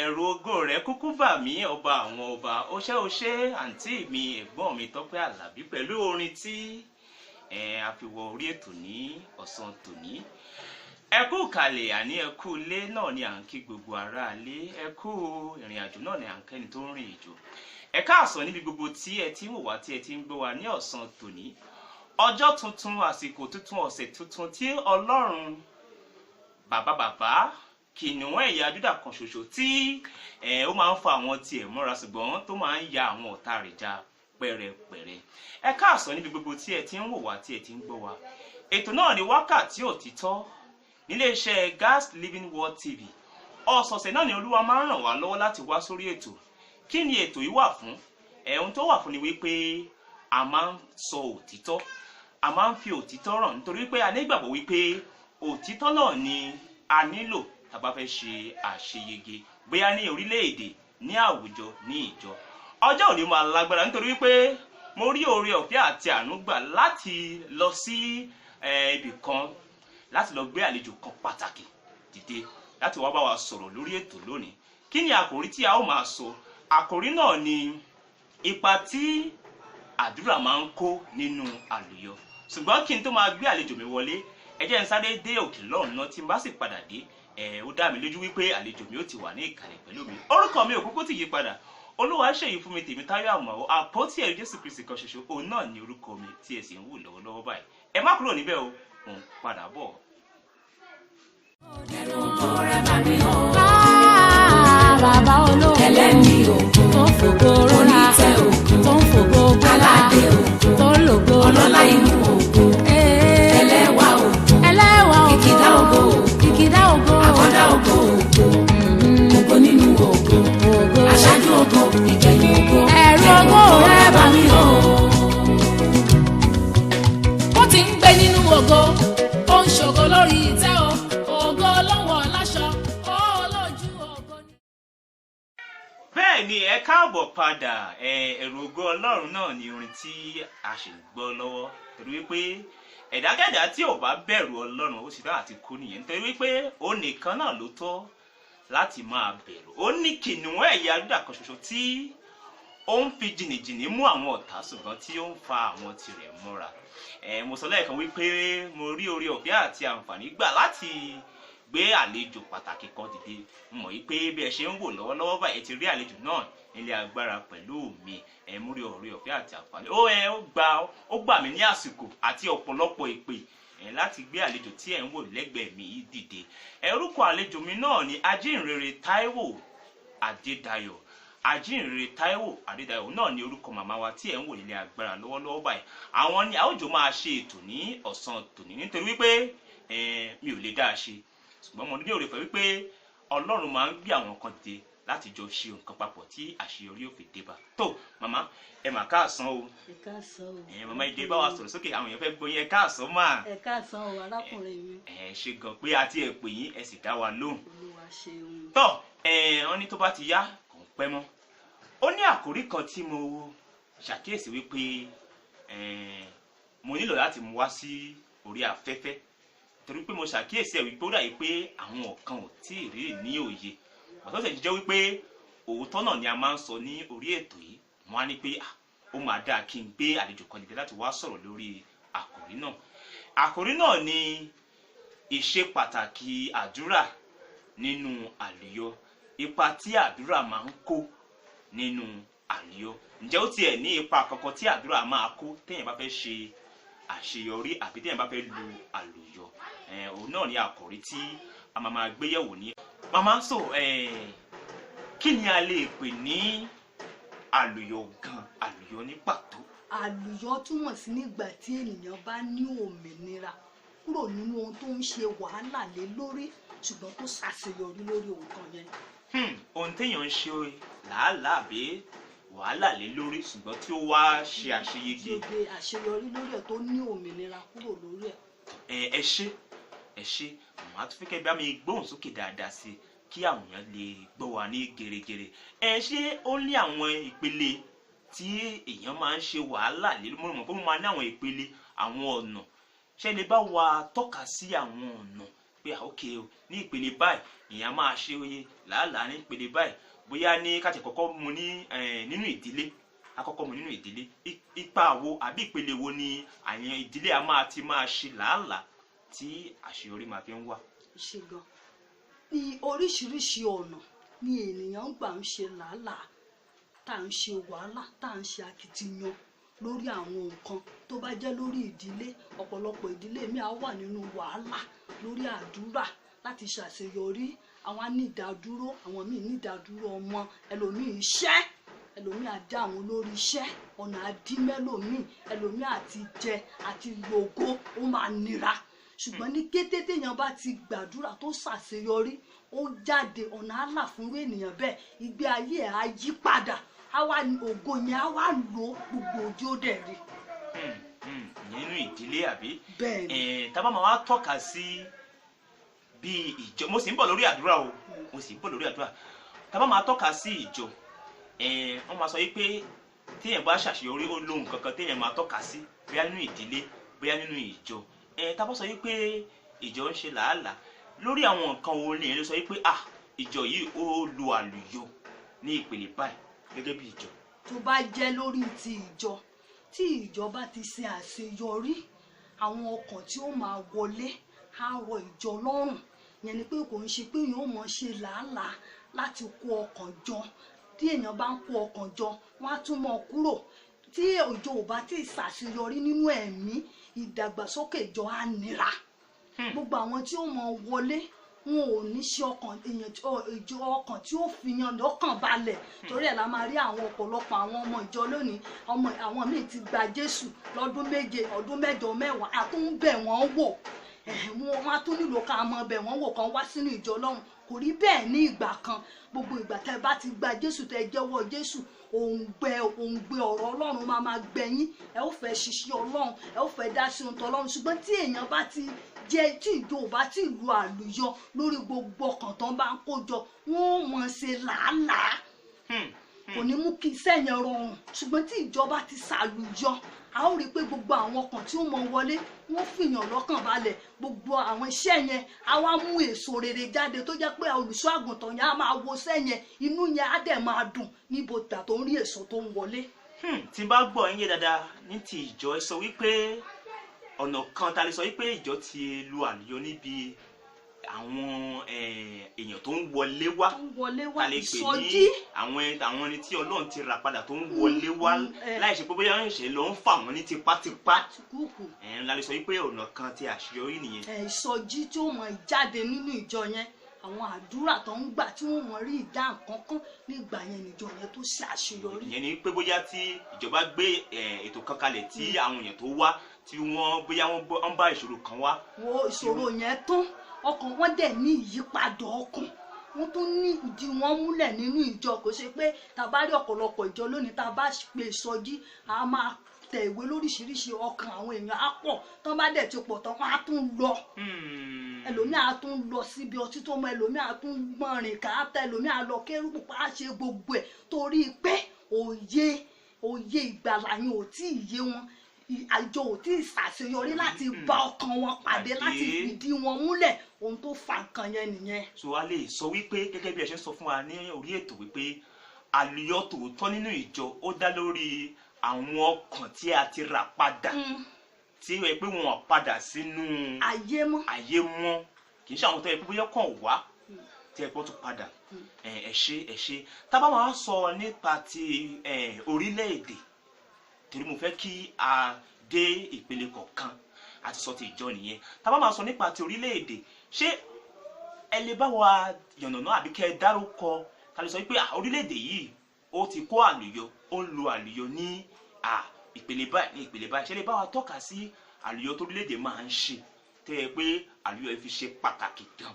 ẹ̀rù ògo rẹ̀ kúkú bà mí ọba àwọn ọba ó ṣé àǹtí mi ẹ̀gbọ́n mi Tọ́pẹ́ Àlàbí pẹ̀lú orin tí a fi wọ orí ètò ní ọ̀sán tòní. Ẹ kú kalẹ̀ àní ẹ kú ilé náà ni à ń kí gbogbo ará ilé, ẹ kú ìrìn àjò náà ni à ń kẹ́ni tó ń rìn ìjò. Ẹ káàsán níbi gbogbo tí ẹ ti ń wò wá tí ẹ ti ń gbọ́ wa ní ọ̀sán tòní. Ọjọ́ tuntun, àsìkò tuntun, ọ̀sẹ̀ tuntun tí Ọlọ́run bàbá kìnìún ẹ̀yà Júdà kan ṣoṣo tí ó máa ń fa àwọn tiẹ̀ mọ́ra ṣùgbọ́n tó máa ń ya àwọn ọ̀tá rẹ̀ já pẹ̀rẹ̀pẹ̀rẹ̀. Ẹ káàsán níbi gbogbo tí ẹ ti ń wò wá tí ẹ ti ń gbọ́ wa. Ètò náà ni Wákàtí Òtítọ́ níléeṣẹ́ Gas Living Word TV. Ọ̀sọ̀ọ̀sẹ̀ náà ni Olúwa máa ń ràn wá lọ́wọ́ láti wá sórí ètò. Kí ni ètò yìí wà fún? Ohun tó wà fún ni wípé a máa ń sọ òtítọ́, a máa ń fi òtítọ́ ràn nítorí pé a nígbàgbọ́ wípé òtítọ́ náà ni a nílò tá bá fẹ́ ṣe àṣeyege bóyá ní orílẹ̀-èdè, ní àwùjọ, ní ìjọ. Ọjọ́ òní máa lágbára nítorí wípé mo rí oore ọ̀fẹ́ àti àánú gbà láti lọ sí ibì kan láti lọ gbé àlejò kan pàtàkì dìde láti wá bá wa sọ̀rọ̀ lórí ètò lónìí. Kí ni àkòrí tí a ó máa sọ? Àkòrí náà ni ipa tí àdúrà máa ń kó nínú àlùyọ. Ṣùgbọ́n kí n tó máa gbé àlejò mi wọlé, ẹ jẹ́ n sáré dé òkè lọ́hùn náà tí n bá sì padà dé. Ó dá mi lójú wípé àlejò mi ó ti wà ní ìkàlẹ̀ pẹ̀lú mi. Orúkọ mi ò kúkú ti yí padà. Olúwaṣèyí fún mi Tèmítáyọ̀ Àmọ̀wó, àpótí ẹ̀rí Jésù Kristi kan ṣoṣo. Òun náà ni orúkọ mi tí ẹ sì ń wò lọ́wọ́lọ́wọ́ báyìí. Ẹ má kúrò níbẹ̀ o, òun padà bọ̀. Bàbá olóògùn ẹlẹ́ni ògùn tó ń fògo rọ́lá onítẹ̀ ògùn tó ń fògo aládé ògùn tó ń lògo ọlọ́lá inú ògùn ẹlẹ́wà ògùn kìkìdá ògo kìkìdá ògo àkọ́dá ògo ògo nínú ògo aṣáájú ògo ìgbẹ̀yìn ògo ẹ̀rù ògo rẹ̀ bà mí o. Ó ti ń gbé nínú ògo ó ń ṣògo lórí ìtẹ́ ògo lọ́wọ́ láṣọ. Bẹ́ẹ̀ni, ẹ káàbọ̀ padà. Ẹ̀rù ògo Ọlọ́run náà ni orin tí a ṣì ń gbọ́ lọ́wọ́ torí wípé ẹ̀dákẹ́dá tí ò bá bẹ̀rù Ọlọ́run ó sì dá àti kú nìyẹn nítorí wípé ó nìkan náà ló tọ́ láti máa bẹ̀rù. Ó ní kìnìún ẹ̀yà Júdà kan ṣoṣo tí ó ń fi jìnnìjìnnì mú àwọn ọ̀tá ṣùgbọ́n tí ó ń fa àwọn tirẹ̀ mọ́ra. Mo sọ lẹ́ẹ̀kan wípé mo rí oore ọ̀fẹ́ àti àǹfààní gbà láti gbé àlejò pàtàkì kan dìde. Mọ̀ yí pé bí ẹ ṣe ń wò lọ́wọ́lọ́wọ́ báyìí ti rí àlejò náà nílé agbára pẹ̀lú mi. Mú rí oore ọ̀fẹ́ àti àǹfààní. Ó gbà mí ní àsìkò àti ọ̀pọ̀lọpọ̀ ìpè láti gbé àlejò tí ẹ ń wò lẹ́gbẹ̀ẹ́ mi yìí dìde. Orúkọ àlejò mi náà ni Ajínrere Táíwò Adédayọ̀. Ajínrere Táíwò Adédayọ̀ náà ni orúkọ màmá wa tí ẹ ń wò nílé agbára lọ́wọ́lọ́wọ́ báyìí. Àwọn ni a ó jọ máa ṣe ètò ní ọ̀sán tòní nítorí wípé mi ò lè dá a ṣe. Ṣùgbọ́n mo ní oore ọ̀fẹ́ wípé Ọlọ́run máa ń gbé àwọn kan dìde láti jọ ṣe nǹkan papọ̀ tí àṣeyọrí ò fi dé bá. Tó màmá ẹ mà káàsán o. Ẹ káàsán o. Màmá ìdè bá wa sọ̀rọ̀ sókè àwọn èèyàn fẹ́ gbọ́ yín. Ẹ káàsán mà. Ẹ káàsán o arákùnrin mi. Ṣe gan pé àti ẹ pè yín ẹ sì dá wa lóhùn. Olúwa ṣeun. Tó wọ́n ní tó bá ti yá kò ń pẹ́ mọ́. Ó ní àkòrí kan tí mo ṣàkíyèsí wípé mo nílò láti mú wá sí orí afẹ́fẹ́ torí pé mo ṣàkíyèsí wípé ó dàbí pé àwọn kan ò tí ì rí ní òye. Ọ̀tọ̀ sì jẹ́ wípé òótọ́ náà ni a máa ń sọ ní orí ètò yìí. Wọ́n á ní pé ó máa dáa kí n gbé àlejò kan dìde láti wá sọ̀rọ̀ lórí àkòrí náà. Àkòrí náà ni ìṣe pàtàkì àdúrà nínú àlùyọ, ipa tí àdúrà máa ń kó nínú àlùyọ. Ǹjẹ́ ó tiẹ̀ ní ipa kankan tí àdúrà máa kó téèyàn bá fẹ́ ṣe àṣeyọrí àbí téèyàn bá fẹ́ lu àlùyọ? Òun náà ni àkòrí tí a máa gbé yẹ̀wò ní. Màmá kí ni a lè pè ní àlùyọ gan, àlùyọ ní pàtó? Àlùyọ túmọ̀ sí nígbà tí ènìyàn bá ní òmìnira kúrò nínú ohun tó ń ṣe wàhálà lé lórí ṣùgbọ́n tó ṣàṣeyọrí lórí ohun kan yẹn. Ohun téèyàn ń ṣe làálàá àbí wàhálà lé lórí ṣùgbọ́n tí ó wá ṣe àṣeyege. Ṣe àṣeyọrí lórí ẹ̀ tó ní òmìnira kúrò lórí ẹ̀. Ẹ ṣé àwọn àtúnfẹ́kẹ́ bá mi gbóhùn sókè dáadáa sí kí àwọn èèyàn lè gbọ́ wa ní gèrègèrè. Ṣé ó ní àwọn ìpele tí èèyàn máa ń ṣe wàhálà lé lórí? Mo mọ̀ pé mo máa ní àwọn ìpele, àwọn ọ̀nà. Ṣé lè bá wa tọ́ka sí àwọn ọ̀nà pé òkè o ní ìpele báyìí èèyàn máa ṣe oye làálàá ní ìpele báyìí bóyá ní káàtì kọ́kọ́ mu ní nínú ìdílé àkọ́kọ́ mu nínú ìdílé ipa wo àbí ìpele wo ni àyàn ìdílé a máa ti máa ṣe làálàá tí àṣeyọrí máa fi ń wà. ṣe gan ní oríṣiríṣi ọ̀nà ni ènìyàn gbà ń ṣe làálàá tá à ń ṣe wàhálà tá à ń ṣe akitiyan lórí àwọn nǹkan tó bá jẹ́ lórí ìdílé. ọ̀pọ̀lọpọ̀ ìdílé mi á wà nínú wàhálà lórí àdúrà láti ṣàṣeyọrí. àwọn á ní ìdádúró, àwọn míì ní ìdádúró ọmọ, ẹlòmíì iṣẹ́, ẹlòmíì á dá àwọn lórí iṣẹ́, ọ̀nà àdímẹ́lòmíì, ẹlòmíì àti jẹ àti gbogbo ó máa nira. ṣùgbọ́n ní kété téèyàn bá ti gbàdúrà tó ṣàṣeyọrí ó jáde ọ̀nà àlà fún ènìyàn bẹ́ẹ̀ ìgbé ayé ẹ̀ á yí padà àwa ògo yẹn á wá lò gbogbo ojú ó dẹ̀ rí. nínú ìdílé àbí. bẹ́ẹ̀ni. tábà máa wá tọ́ka sí bí ìjọ mo sì ń bọ̀ lórí àdúrà o mo sì ń bọ̀ lórí àdúrà tábà máa tọ́ka sí ìjọ wọ́n máa sọ yìí pé téèyàn bá ṣàṣeyọrí ó lóhun kankan téèyàn máa tọ́ka sí bóyá nínú ìdílé bóyá nínú ìjọ tábà sọ yìí pé ìjọ ń ṣe làálàá lórí àwọn nǹkan wo ni èèyàn lè sọ yìí pé ìjọ yìí ó lo àlùyọ ní ìpele báyìí gẹ́gẹ́ bí ìjọ. tó bá jẹ́ lórí ti ìjọ tí ìjọ bá ti ṣe àṣeyọrí àwọn ọkàn tí ó máa wọlé á rọ ìjọ lọ́rùn. yẹn ni pé kò ń ṣe pé èèyàn ó mọ̀ ṣe làálàá láti kó ọkàn jọ. tí èèyàn bá ń kó ọkàn jọ wọ́n á tún mọ́ kúrò. tí ìjọ ò bá ti ṣàṣeyọrí nínú ẹ̀mí ìdàgbàsókè ìjọ á nira. gbogbo àwọn tí ó mọ̀ wọlé wọn ò ní ṣe ọkàn ìjọ ọkàn tí ó fi yan lọ́kàn balẹ̀. torí ẹ̀ la máa rí àwọn ọ̀pọ̀lọpọ̀ àwọn ọmọ ìjọ lónìí àwọn míì ti gba Jésù lọ́dún 7 ọdún 8 10 àtúnbẹ̀ wọ́n wò wọ́n á tún nílò ká mọ bẹ̀ wọ́n wò kán wá sínú ìjọ Ọlọ́run. kò rí bẹ́ẹ̀ ní ìgbà kan. gbogbo ìgbà tẹ́ bá ti gba Jésù tẹ́ jẹ́wọ́ Jésù òǹgbẹ ọ̀rọ̀ Ọlọ́run máa gbẹ̀yìn. ẹ ó fẹ́ ṣiṣẹ́ Ọlọ́run, ẹ ó fẹ́ dá sí ohun tọ́lọ́run. ṣùgbọ́n tí èèyàn bá ti jẹ́ tí ìjọ ò bá ti lu àlùyọ lórí gbogbo ọkàn tó ń bá ń kó jọ wọ́n ò mọ̀ ṣe làálàá. kò ní mú kí iṣẹ́ yẹn rọrùn. ṣùgbọ́n tí ìjọba ti ṣàlùyọ a ó rí i pé gbogbo àwọn ọkàn tí ó mọ wọlé wọ́n fìyàn lọ́kàn balẹ̀. gbogbo àwọn iṣẹ́ yẹn á wá mú èso rere jáde tó jẹ́ pé olùṣọ́ àgùntàn yẹn á máa wo iṣẹ́ yẹn inú yẹn á dẹ̀ máa dùn níbo tà tó ń rí èso tó ń wọlé. tí n bá gbọ́ yín yé dáadáa ní ti ìjọ ẹ sọ wípé ọ̀nà kan ta lè sọ wípé ìjọ ti lu àlùyọ níbi àwọn èèyàn tó ń wọlé wá ta lè pè ní àwọn ẹni tí Ọlọ́run ti rà padà tó ń wọlé wá láì ṣe pé bóyá ń ṣe lọ ń fà wọ́n ní tipátipá la lè sọ wípé ọ̀nà kan ti àṣeyọrí nìyẹn. ìsọjí tí ó mọ jáde nínú ìjọ yẹn àwọn àdúrà tó ń gbà tí wọ́n mọ rí ìdá nǹkankan nígbà yẹn níjọ yẹn tó ṣe àṣeyọrí. ìyẹn ni pé bóyá tí ìjọba gbé ètò kan kalẹ̀ tí àwọn èèyàn tó wá tí wọ́n bóyá wọ́n bá ìṣòro kan wá. wo ìṣòro yẹn tán ọkàn wọn dẹ̀ ní ìyípadà ọkàn wọ́n tún ní ìdí wọn múlẹ̀ nínú ìjọ. kò ṣe pé tá a bá rí ọ̀pọ̀lọpọ̀ ìjọ lónìí tá a bá pe ìsọjí a máa tẹ ìwé lóríṣiríṣi ọkàn àwọn èèyàn á pọ̀ tán bá dẹ̀ ti pọ̀ tán wọ́n á tún lọ. ẹlòmíà á tún lọ síbi ọtí tó mọ, ẹlòmíà á tún gbọ̀nrìn káàtà, ẹlòmíà á lọ kérúbù pa á ṣe gbogbo ẹ̀ torí pé òye ìgbàlà yẹn ò tí ì yé wọn. àjọ ò tí ì ṣàṣeyọrí láti bá ọkàn wọn pàdé láti fìdí wọn múlẹ̀. ohun tó fa nǹkan yẹn nìyẹn. so a lè sọ wípé gẹ́gẹ́ bí ẹ ṣe ń sọ fún wa ní orí ètò wípé àlùyọ tòótọ́ nínú ìjọ ó dá lórí àwọn ọkàn tí a ti rà padà tí ó yẹ pé wọn padà sínú ayé mọ́ kì í ṣe àwọn tó yẹ pé bóyá kàn wá tí ẹ pọ́ tó padà. ẹ ṣe tá bá máa sọ nípa ti orílẹ̀-èdè torí mo fẹ́ kí a dé ìpele kọ̀ọ̀kan àti sọ ti ìjọ nìyẹn. tá bá máa sọ nípa ti orílẹ̀-èdè ṣé ẹ lè bá wa yànnàná àbí kẹ́ ẹ dárúkọ ká lè sọ pé orílẹ̀-èdè yìí ó ti kó àlùyọ ó ń lo àlùyọ ní ìpele báyìí ṣé lè bá wa tọ́ka sí àlùyọ tó orílẹ̀-èdè máa ń ṣe tẹ́ ẹ pé àlùyọ fi ṣe pàtàkì gan.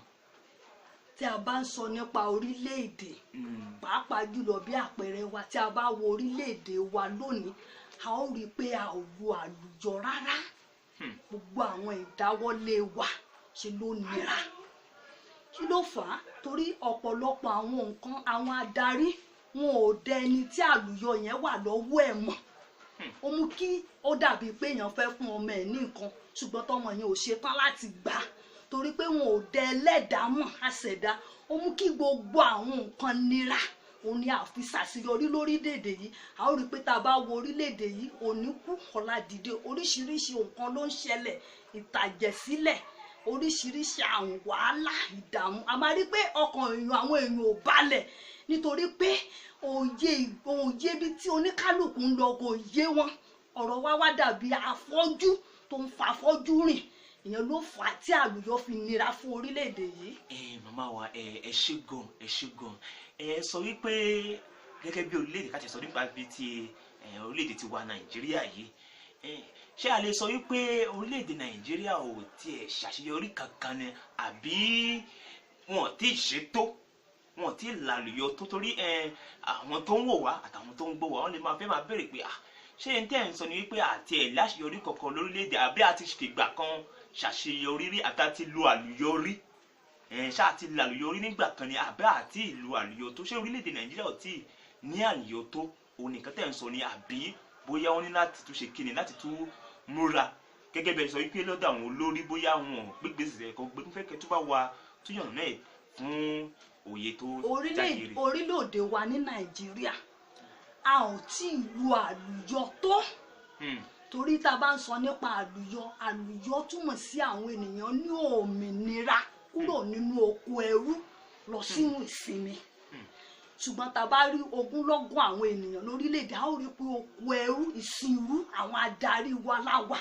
tí a bá ń sọ nípa orílẹ̀-èdè pàápàá jùlọ bí àpẹẹrẹ wa tí a bá wo orílẹ̀-èdè wa lónìí a ó rí i pé a ò lo àlùyọ rárá. gbogbo àwọn ìdáwọ́lé wa ṣe ló nira. kí ló fà á? torí ọ̀pọ̀lọpọ̀ àwọn nǹkan àwọn adarí wọn ò dẹ ẹni tí àlùyọ yẹn wà lọ́wọ́ ẹ̀ mọ̀. ó mú kí ó dàbí pé èèyàn fẹ́ fún ọmọ ẹ̀ ní nǹkan ṣùgbọ́n tọmọ yẹn ò ṣetán láti gbà torí pé wọn ò dẹ ẹlẹ́dàá mọ̀ àṣẹ̀dá ó mú kí gbogbo àwọn nǹkan nira òun ni àfi ṣàṣeyọrí lórílẹ̀‐èdè yìí a ó rí i pé tá a bá wo orílẹ̀‐èdè yìí òní kú ọ̀la dìde oríṣiríṣi nǹkan ló ń ṣẹlẹ̀ ìtàjẹ̀sílẹ̀ oríṣiríṣi àwọn wàhálà ìdààmú a máa rí pé ọkàn àwọn èèyàn ò balẹ̀ nítorí pé òye ibi tí oníkálùkù ń lọ kò yé wọn ọ̀rọ̀ wa dàbí afọ́jú tó ń fa afọ́jú rìn ìyẹn ló fà á tí àlùyọ fi nira fún orílẹ̀-èdè yìí. màmá wa ẹ ṣé gan ẹ sọ wípé gẹ́gẹ́ bí orílẹ̀-èdè ká ti sọ nípa bíi ti orílẹ̀-èdè tiwa Nàìjíríà yìí ṣé a lè sọ wípé orílẹ̀-èdè Nàìjíríà ò tiẹ̀ ṣàṣeyọrí kankan ni àbí wọn tí ì ṣètò wọn tí ì lálùyọ tó torí àwọn tó ń wò wá àtàwọn tó ń gbọ́ wá wọn lè máa fẹ́ máa béèrè pé ṣé n tẹ́ ń sọ ni wípé àti ẹ̀ láṣeyọrí kankan lórílẹ̀-èdè àbí àti fìgbà kan ṣàṣeyọrí rí àti àti lo àlùyọrí ṣáà ti lo àlùyọrí nígbà kan ni àbí àti ìlú àlùyọ tó ṣé orílẹ̀-èdè Nàìjíríà ò tí ì ní àlùyọ tó òun nìkan tẹ́ ń sọ ni àbí bóyá wọ́n ní láti tún ṣe kíni láti tún múra gẹ́gẹ́ bẹ́ẹ̀ sọ wípé lọ́dọ̀ àwọn olórí bóyá wọn gbégbèsè ẹ̀kọ́ gbé fẹ́ kẹ́ tó bá wa túyàn náà fún òye tó jáde rè. orílẹ̀-èdè wa ní Nàìjíríà a ò tí ì lu àlùyọ tó torí tá a bá ń sọ nípa àlùyọ túmọ̀ sí àwọn ènìyàn ní òmìnira kúrò nínú oko ẹrú lọ sínú ìsinmi ṣùgbọ́n tá a bá rí ogúnlọ́gọ̀ àwọn ènìyàn lórílẹ̀‐èdè a ó rí pé oko ẹrú ìsìnrú àwọn adarí wa láwà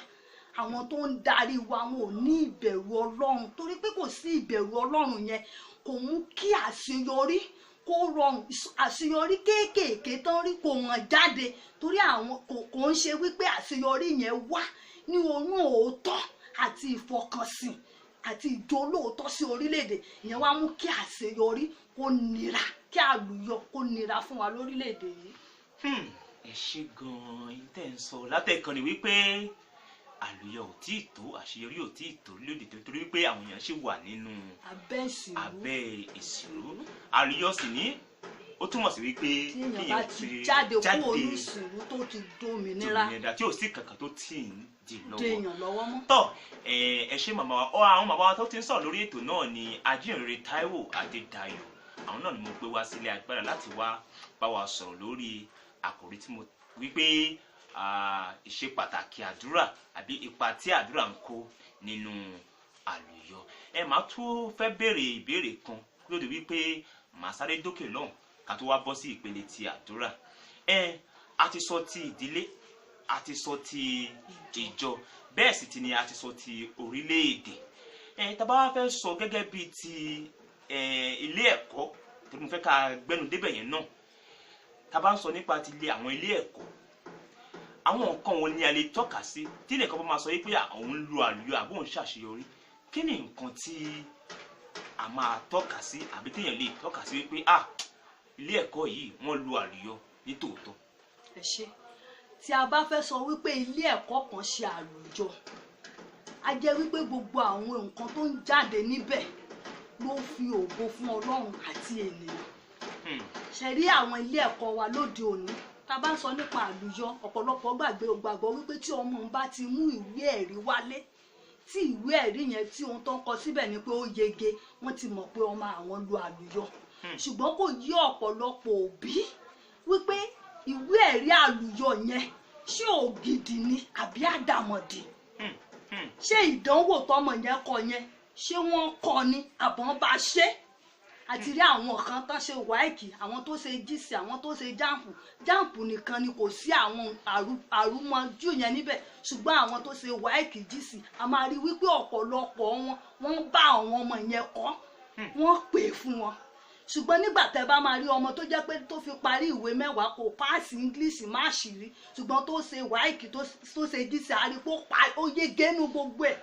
àwọn tó ń darí wa wọn ò ní ìbẹ̀rù Ọlọ́run torí pé kò sí ìbẹ̀rù Ọlọ́run yẹn kò mú kí àṣeyọrí kó rọrùn àṣeyọrí kéékèèké tán rí kò hàn jáde torí àwọn kò ń ṣe wípé àṣeyọrí yẹn wá ní oyún òótọ́ àti ìfọkànsìn àti ìjólóòótọ́ sí orílẹ̀-èdè ìyẹn wá mú kí àṣeyọrí kó nira kí àlùyọ kó nira fún wa lórílẹ̀-èdè yìí. ẹ ṣé gan-an tẹ́ ń sọ látẹ̀kan ni wípé àlùyọ ò tí ì tó àṣeyọrí ò tí ì tó lóde torí wípé àwọn èèyàn ṣì wà nínú abẹ́ ìṣirò àlùyọ sì ní ó túmọ̀ sí wípé kíyàn ti jáde kúrò ní ìṣirò tó ti dómìnira tí ò sí kankan tó tì í dèèyàn lọ́wọ́ mọ́. tọ́ ẹ ṣé màmá wa àwọn màmá wa tó ti ń sọ̀rọ̀ lórí ètò náà ni Ajínrere Táíwò Adédayọ̀ àwọn náà ni mo gbé wá sílé agbára láti wá bá wa sọ̀rọ̀ lórí àkòrí tí mo wípé ìṣe pàtàkì àdúrà àbí ipa tí àdúrà ń kó nínú àlùyọ. Màá tún fẹ́ béèrè ìbéèrè kan lóde wípé màá sáré dókè lọ́hùn ká tó wá bọ́ sí ìpele ti àdúrà. A ti sọ ti ìdílé a ti sọ ti ìjọ bẹ́ẹ̀ sì ti ni a ti sọ ti orílẹ̀-èdè. Tá bá wá fẹ́ sọ gẹ́gẹ́ bíi ti ilé ẹ̀kọ́ tó mo fẹ́ ká gbẹ́nu débẹ̀ yẹn náà tá bá ń sọ nípa ti àwọn ilé ẹ̀kọ́ àwọn nǹkan wo ni a lè tọ́ka sí tí ilé ẹ̀kọ́ bá máa sọ wípé àwọn ń lo àlùyọ àbí òun ṣàṣeyọrí kí ni nǹkan tí a máa tọ́ka sí àbí téèyàn lè tọ́ka sí wípé ilé ẹ̀kọ́ yìí wọ́n lo àlùyọ ní tòótọ́. ẹ ṣé tí a bá fẹ́ sọ wípé ilé ẹ̀kọ́ kan ṣe àlùyọ a jẹ́ wípé gbogbo àwọn nǹkan tó ń jáde níbẹ̀ ló fi ògo fún Ọlọ́run àti ènìyàn. ṣe rí àwọn ilé ẹ̀kọ́ wa lóde òní tá bá ń sọ nípa àlùyọ ọ̀pọ̀lọpọ̀ gbàgbọ́ wípé tí ọmọ bá ti mú ìwé ẹ̀rí wálé tí ìwé ẹ̀rí yẹn tí ohun tó ń kọ síbẹ̀ ni pé ó yege wọ́n ti mọ̀ pé ọmọ àwọn lo àlùyọ ṣùgbọ́n kò yí ọ̀pọ̀lọpọ̀ òbí wípé ìwé ẹ̀rí àlùyọ yẹn ṣé ògidì ni àbí àdàmọ̀dì ṣé ìdánwò tọmọ yẹn kọ yẹn ṣé wọ́n kọ ni àbọ̀n bá ṣe àti rí àwọn kan tó ṣe wáìkì àwọn tó ṣe jíìsì àwọn tó ṣe jáàmpù nìkan ni kò sí àwọn àrùmọ̀jú yẹn níbẹ̀ ṣùgbọ́n àwọn tó ṣe wáìkì jíìsì a máa rí wípé ọ̀pọ̀lọpọ̀ wọ́n bá àwọn ọmọ yẹn kọ́ wọ́n pè fún wọn ṣùgbọ́n nígbà tẹ́ bá máa rí ọmọ tó jẹ́ pé tó fi parí ìwé mẹ́wàá kò páàsì English má ṣìírí ṣùgbọ́n tó ṣe wáìkì tó ṣe jíìsì àrípò ó yege nínú gbogbo ẹ̀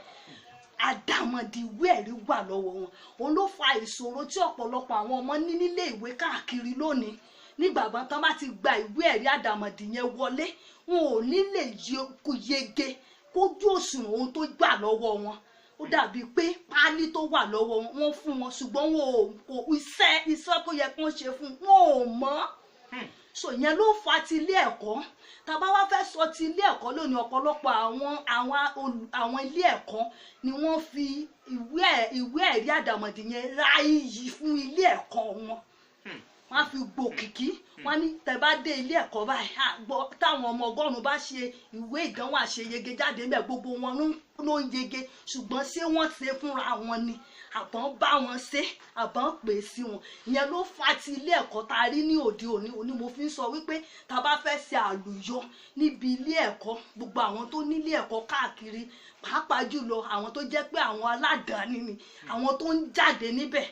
àdàmọ̀dì ìwé ẹ̀rí wà lọ́wọ́ wọn òun ló fa ìṣòro tí ọ̀pọ̀lọpọ̀ àwọn ọmọ ní nílé ìwé káàkiri lónìí nígbà tán bá ti gba ìwé ẹ̀rí àdàmọ̀dì yẹn wọlé wọn ò ní lè yege kójú òṣùwọ̀n ohun tó gbà lọ́wọ́ wọn ó dàbí pé páálí tó wà lọ́wọ́ wọn fún wọn ṣùgbọ́n wọn ò iṣẹ́ tó yẹ kí wọ́n ṣe fún wọn ò mọ̀ so ìyẹn ló fa ti ilé ẹ̀kọ́. Tá bá wá fẹ́ sọ ti ilé ẹ̀kọ́ lónìí, ọ̀pọ̀lọpọ̀ àwọn ilé ẹ̀kọ́ ni wọ́n fi ìwé ẹ̀rí àdàmọ̀dì yẹn ra iyì fún ilé ẹ̀kọ́ wọn. Wọ́n á fi gbòkìkí, wọ́n ní tẹ́ bá dé ilé ẹ̀kọ́ báyìí táwọn ọmọ 100 bá ṣe ìwé ìdánwò àṣeyege jáde ńbẹ̀, gbogbo wọn ló ń yege, ṣùgbọ́n ṣé wọ́n ṣe fúnra wọn ni àbọ̀n bá wọn ṣe àbọ̀n pè sí wọn. Ìyẹn ló fa ti ilé ẹ̀kọ́ tá a rí ní òde òní mo fi ń sọ wípé tá bá fẹ́ ṣe àlùyọ níbi ilé ẹ̀kọ́, gbogbo àwọn tó nílé ẹ̀kọ́ káàkiri, pàápàá jùlọ àwọn tó jẹ́ pé àwọn aládàáni ni, àwọn tó ń jáde níbẹ̀,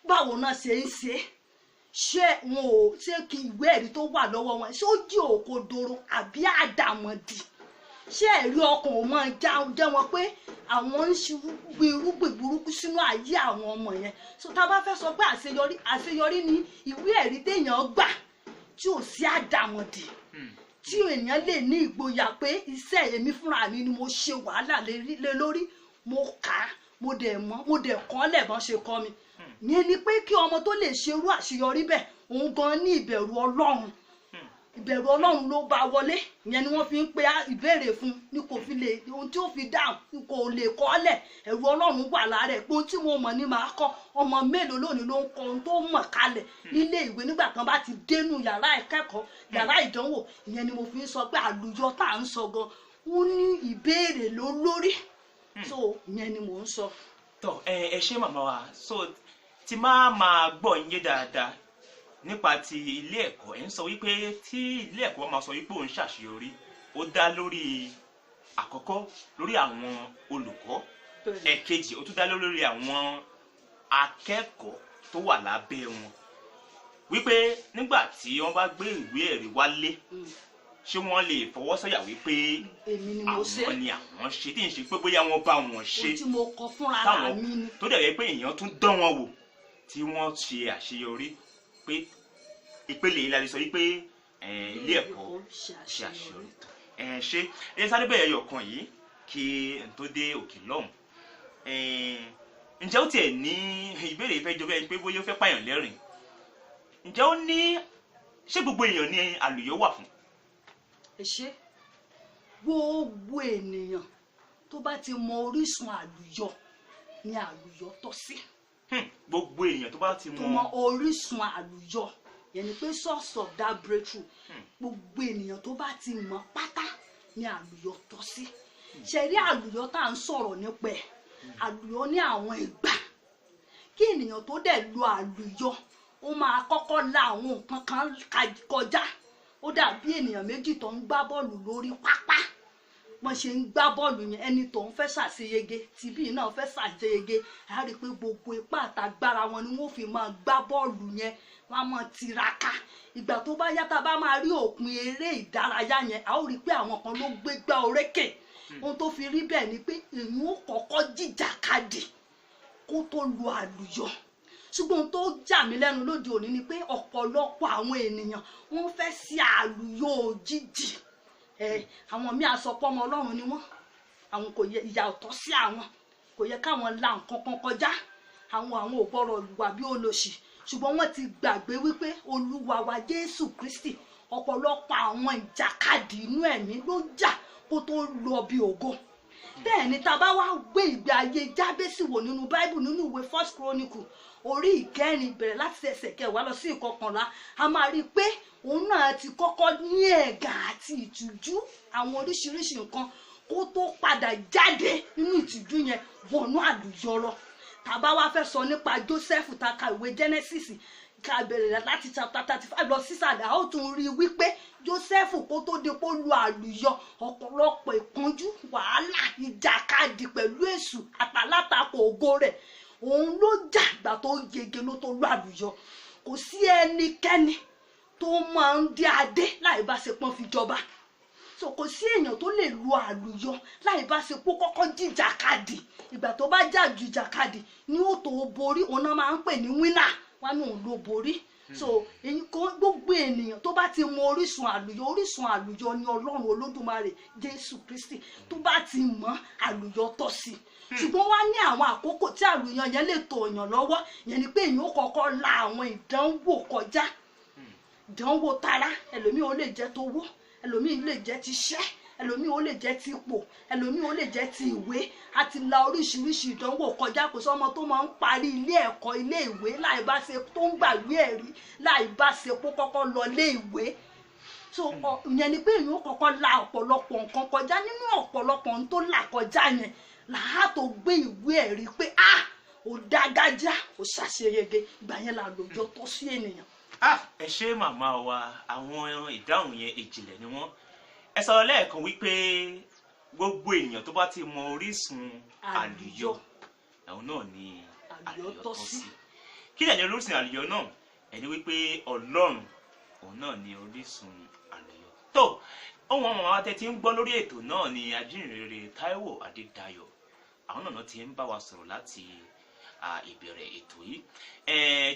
báwo náà ṣe ń ṣe? Ṣé wọn ò ṣe kí ìwé ẹ̀rí tó wà lọ́wọ́ wọn ṣé ó jí òkodoro àbí àdàmọ̀dì? Ṣé ẹ̀rí ọkàn ò máa jẹ́ wọn pé àwọn ń gbin irúgbìn burúkú sínú ayé àwọn ọmọ yẹn? So tá bá fẹ́ sọ pé àṣeyọrí ni ìwé ẹ̀rí téèyàn gbà tí ò sí àdàmọ̀dì, tí èèyàn lè ní ìgboyà pé iṣẹ́ èmi fúnra mi ni mo ṣe wàhálà lé lórí, mo kà á, mo dẹ̀ mọ̀, mo dẹ̀ kọ́ lẹ́bọn ṣe kọ́ mi. Ìyẹn ni pé kí ọmọ tó lè ṣerú àṣeyọrí bẹ́ẹ̀, òun gan ní ìbẹ̀rù Ọlọ́run. Ìbẹ̀rù Ọlọ́run ló bá wọlé. Ìyẹn ni wọ́n fi ń pe ìbéèrè fún ní kò fi lè ohun tí ó fi dáhùn kò lè kọ́lẹ̀. Ẹ̀rù Ọlọ́run wà lára ẹ̀ pé ohun tí mo mọ̀ ní màá kọ́. Ọmọ mélòó lónìí ló ń kọ ohun tó mọ̀ kalẹ̀ nílé ìwé nígbà kan bá ti dénú yàrá ìkẹ́kọ̀ọ́, yàrá ìdánwò. Ìyẹn ni mo fi ń sọ pé àlùyọ tá à ń sọ gan, ó ní ìbéèrè lórí. So ìyẹn ni mò ń sọ. Tọ́ ẹ ṣé màmá wa. So tí máa gbọ́ yín dáadáa nípa ti ilé ẹ̀kọ́, ẹ̀ ń sọ wípé tí ilé ẹ̀kọ́ máa sọ wípé òun ṣàṣeyọrí, ó dá lórí àkọ́kọ́ lórí àwọn olùkọ́, ẹ̀kejì ó tún dá lórí àwọn akẹ́kọ̀ọ́ tó wà lábẹ́ wọn, wípé nígbà tí wọ́n bá gbé ìwé ẹ̀rí wálé ṣé wọ́n lè fọwọ́ sọ̀yà wípé àwọn ni àwọn ṣe, tí ń ṣe pé bóyá wọ́n bá wọn ṣe tí mo kọ fúnra mi ni, tó dẹ̀ yẹ pé èèyàn tún dán wọn wò tí wọ́n ṣe àṣeyọrí, pé ìpele yìí la lè sọ wípé ilé ẹ̀kọ́ ṣe àṣeyọrí. Ṣé ẹ sáré bẹ̀rẹ̀ ẹyọkan yìí kí n tó dé òkè lọ́hùn. Ǹjẹ́ ó tiẹ̀ ní ìbéèrè ìfẹ́ jọ bẹ́ẹ̀ pé bóyá ó fẹ́ pààyàn lẹ́rìn? Ǹjẹ́ ó ní ṣé gbogbo èèyàn ní àlùyọ wà fún? Ṣé gbogbo ènìyàn tó bá ti mọ orísun àlùyọ ni àlùyọ tọ́ sí. Gbogbo èèyàn tó bá ti mọ orísun àlùyọ, yẹn ni pé source of that breakthrough, gbogbo ènìyàn tó bá ti mọ pátá ni àlùyọ tọ́ sí. Ṣé rí àlùyọ tá à ń sọ̀rọ̀ nípa ẹ̀, àlùyọ ní àwọn ìgbà. Kí ènìyàn tó dẹ̀ lo àlùyọ, ó máa kọ́kọ́ la àwọn nǹkan kan kọjá. Ó dàbí ènìyàn méjì tó ń gbá bọ́ọ̀lù lórí pápá. Wọ́n ṣe ń gbá bọ́ọ̀lù yẹn, ẹni tó ń fẹ́ ṣàṣeyege, tìbí náà fẹ́ ṣàṣeyege, a rí i pé gbogbo ipá àtagbára wọn ni wọ́n fi máa gbá bọ́ọ̀lù yẹn, wọ́n á máa tiraka. Ìgbà tó bá yá tá bá máa rí òpin eré ìdárayá yẹn, a ó rí i pé àwọn kan ló gbégbá orékè. Ohun tó fi rí bẹ́ẹ̀ ni pé èyí ó kọ́kọ́ jìjàkadì kó tó lu àlùyọ. Ṣùgbọ́n tó jà mí lẹ́nu lóde òní ni pé ọ̀pọ̀lọpọ̀ àwọn ènìyàn wọ́n fẹ́ sí àlùyọ òjijì. Àwọn míì àsọpọ̀ ọmọ Ọlọ́run ni wọ́n, àwọn kò yẹ ìyà ọ̀tọ̀ sí àwọn, kò yẹ káwọn la nǹkan kan kọjá, àwọn ò gbọ́dọ̀ lùwà bí olóṣì. Ṣùgbọ́n wọ́n ti gbàgbé wípé Olúwa wa Jésù Kristi, ọ̀pọ̀lọpọ̀ àwọn ìjàkadì inú ẹ̀mí ló jà kó tó lọ bí ògo. Bẹ́ẹ̀ ni tá bá wá gbé ìgbé ayé Jábésì wò nínú Bible, nínú ìwé 1 Chronicle orí 9 bẹ̀rẹ̀ láti ẹsẹ̀ 10 lọ sí 11, a máa rí i pé òun náà ti kọ́kọ́ ní ẹ̀gàn àti ìtìjú, àwọn oríṣiríṣi nǹkan kó tó padà jáde nínú ìtìjú yẹn wọnú àlùyọ lọ. Tá bá wá fẹ́ sọ nípa Joseph, tá ka ìwé Genesis ká bẹ̀rẹ̀ láti chapter 35 lọ sísàlẹ̀, a ó tún rí i wípé Joseph kó tó di pé ó lu àlùyọ, ọ̀pọ̀lọpọ̀ ìpọ́njú, wàhálà, ìjàkadì pẹ̀lú èṣù àtàlátakò ògo rẹ̀, òun ló jà gbà tó yege ló tó lu àlùyọ. Kò sí ẹnikẹ́ni tó máa ń dé adé láì bá ṣe pọ́n fi jọba. So kò sí èèyàn tó lè lu àlùyọ láì bá ṣe pé kọ́kọ́ jìjàkadì. Ìgbà tó bá jà ju ìjàkadì ni ó tó borí, òun náà máa ń pè ní winner, wọn ní òun ló borí. So gbogbo ènìyàn tó bá ti mọ orísun àlùyọ ni Ọlọ́run Olódùmarè Jésù Kristi, tó bá ti mọ àlùyọ tọ́ sí. Ṣùgbọ́n wá ní àwọn àkókò tí àlùyọ yẹn lè tò èèyàn lọ́wọ́, yẹn ni pé èèyàn ó kọ́kọ́ la àwọn ìdánwò kọjá. ìdánwò tara, ẹlòmíì ó lè jẹ́ tówó, ẹlòmíì lè jẹ́ ti iṣẹ́, ẹlòmíì ó lè jẹ́ ti ipò, ẹlòmíì ó lè jẹ́ ti ìwé. A ti la oríṣiríṣi ìdánwò kọjá, kò sọ́mọ tó máa ń parí ilé ẹ̀kọ́ ilé ìwé láì bá ṣe tó ń gbàgbé ẹ̀rí, láì bá ṣe kó kọ́kọ́ lọ ilé ìwé. So ìyẹn ni pé èèyàn kọ́kọ́ la ọ̀pọ̀lọpọ̀ nǹkan kọjá, nínú ọ̀pọ̀lọpọ̀ ohun tó là kọjá yẹn làá tó gbé ìwé ẹ̀rí pé ó dágájá, ó ṣàṣeyege, ìgbà yẹn là lójó tó sí ènìyàn. Ẹ ṣé màmá wa, àwọn ìdáhùn yẹn ìjìnlẹ̀ ni wọ́n. Ẹ sọ lẹ́ẹ̀kan wípé gbogbo ènìyàn tó bá ti mọ orísun àlùyọ àwọn náà ni àlùyọ tọ́ sí. Kí ni orísun àlùyọ náà? Ẹni wípé Ọlọ́run òun náà ni orísun àlùyọ. Tó ohun ọmọ wa tẹ́ ti ń gbọ́ lórí ètò náà ni ajínrere Táíwò Adédayọ̀. Àwọn náà ti ń bá wa sọ̀rọ̀ láti ìbẹ̀rẹ̀ ètò yìí.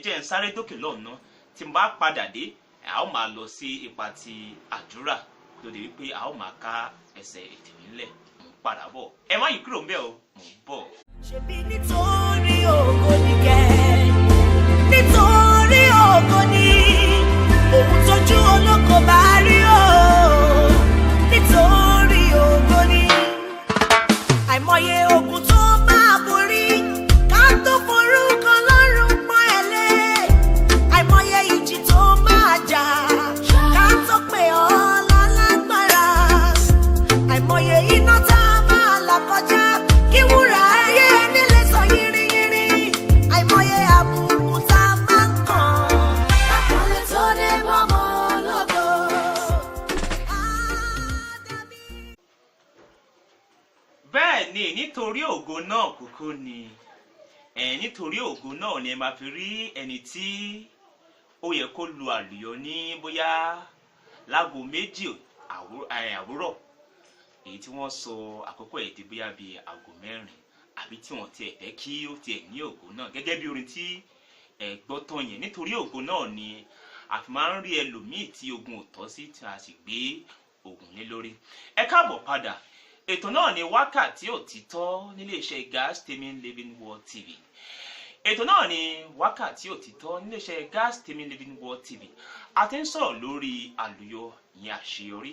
Jẹ́ ń sáré dókè lọ́nà, tí n bá padà dé a ó máa lọ sí ipa ti àdúrà lóde wípé a ó máa ká ẹsẹ̀ ètò nílẹ̀. Mo ń padà bọ̀, ẹ má yí kúrò ń bẹ̀ o, mo ń bọ̀. Ṣebí nítorí ògo ni kẹ́, nítorí ògo ni ohun tójú olóko bá rí o, nítorí ògo ni àìmọye ogun tó máa borí ká tó forúkọ lọ́rùn pọ́n ẹ̀lẹ́, àìmọye ìjì tó máa jà ká tó pè ọ́ lálágbára, àìmọye iná tá a máa là kọjá kí wúrà ayé nílé sọ yìrìyìrì, àìmọye àbùkù tá a máa ń kàn. Àkọlé tó dé bọ́mọ lógo. Bẹ́ẹ̀ ni, nítorí ògo náà kúkú ni nítorí ògo náà ni ẹ máa fi rí ẹni tí ó yẹ kó lu àlùyọ ní bóyá láago 2 àwúrọ̀, èyí tí wọ́n sọ àkókò ẹ̀ di bóyá bíi aago 4, àbí tí wọ́n tiẹ̀ fẹ́ kí ó tiẹ̀ ní ògo náà, gẹ́gẹ́ bí orin tí ẹ gbọ́ tán yẹn. Nítorí ògo náà ni a fi máa ń rí ẹlòmíì tí ogun ò tọ́ sí, tí a sì gbé ogun lé lórí. Ẹ káàbọ̀ padà. Ètò náà ni Wákàtí Òtítọ́ nílé iṣẹ́ Gas Streaming Living Word TV. Ètò náà ni Wákàtí Òtítọ́ nílé iṣẹ́ Gas Streaming Living Word TV. A ti ń sọ̀rọ̀ lórí àlùyọ ìyẹn àṣeyọrí.